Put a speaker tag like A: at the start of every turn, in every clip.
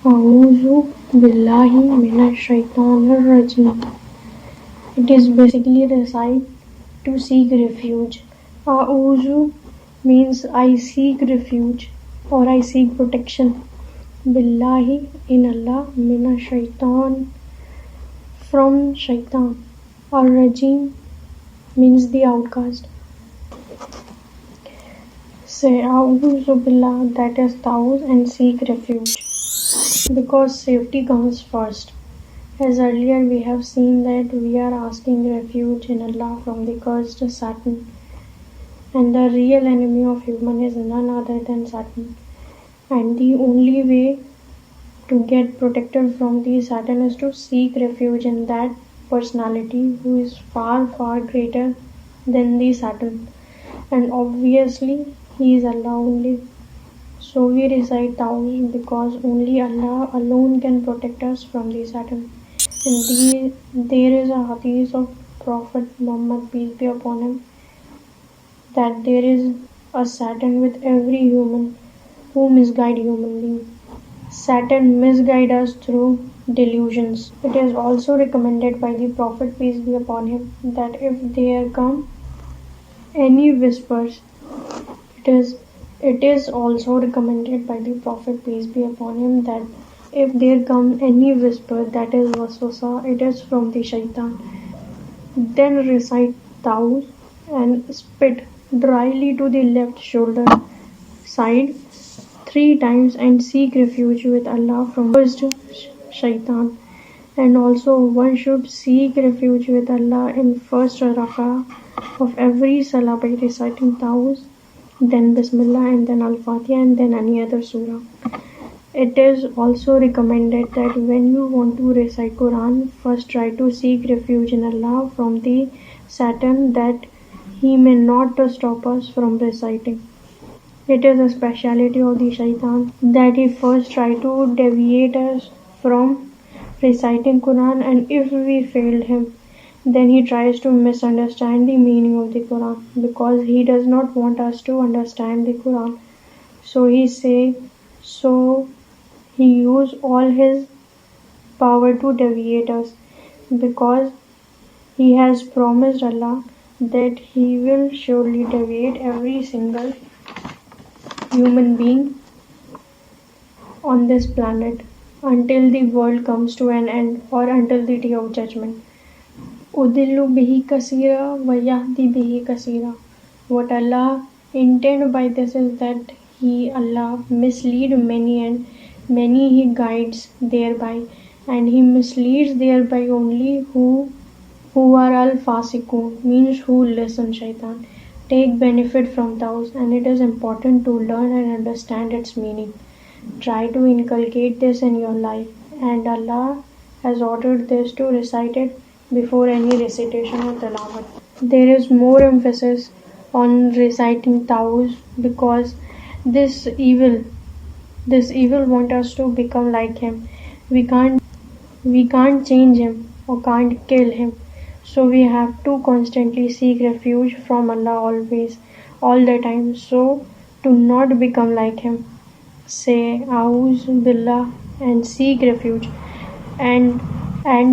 A: A'udhu billahi minash shaitanir rajim. It is basically recite to seek refuge. A'udhu means I seek refuge or I seek protection. Billahi in Allah, minash shaitan from shaitan. Ar-rajim means the outcast. Say A'udhu billah, that is ta'awuz, and seek refuge. Because safety comes first. As earlier we have seen that we are asking refuge in Allah from the cursed Satan, and the real enemy of human is none other than Satan. And the only way to get protected from the Satan is to seek refuge in that personality who is far far greater than the Satan, and obviously he is Allah only. So we recite Ta'awuz because only Allah alone can protect us from the Satan. And there is a hadith of Prophet Muhammad, peace be upon him, that there is a Satan with every human who misguide human being. Satan misguide us through delusions. It is also recommended by the Prophet, peace be upon him, that if there come any whispers, it is also recommended by the Prophet, peace be upon him, that if there come any whisper that is waswasa, it is from the shaitan. Then recite Ta'awuz and spit dryly to the left shoulder side 3 times and seek refuge with Allah from first shaitan. And also one should seek refuge with Allah in first rak'ah of every salah by reciting Ta'awuz, then Bismillah, and then Al-Fatiha, and then any other surah. It is also recommended that when you want to recite Quran, first try to seek refuge in Allah from the Satan, that he may not stop us from reciting. It is a speciality of the shaitan that he first try to deviate us from reciting Quran, and if we failed him, then he tries to misunderstand the meaning of the Quran, because he does not want us to understand the Quran. So he use all his power to deviate us, because he has promised Allah that he will surely deviate every single human being on this planet until the world comes to an end, or until the day of judgment. Udillu bihi kasira wa yahdi bihi kasira. What Allah intend by this is that Allah mislead many, and many he guides thereby, and he misleads thereby only who are al-fasiqun, means who listen shaitan, take benefit from those, and it is important to learn and understand its meaning. Try to inculcate this in your life, and Allah has ordered this to recite it before any recitation or tilawat. There is more emphasis on reciting Ta'awuz because this evil wants us to become like him. We can't change him or can't kill him. So we have to constantly seek refuge from Allah always, all the time, so to not become like him. Say A'udhu billah and seek refuge, and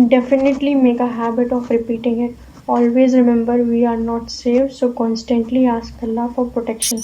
A: definitely make a habit of repeating it. Always remember we are not safe, so constantly ask Allah for protection.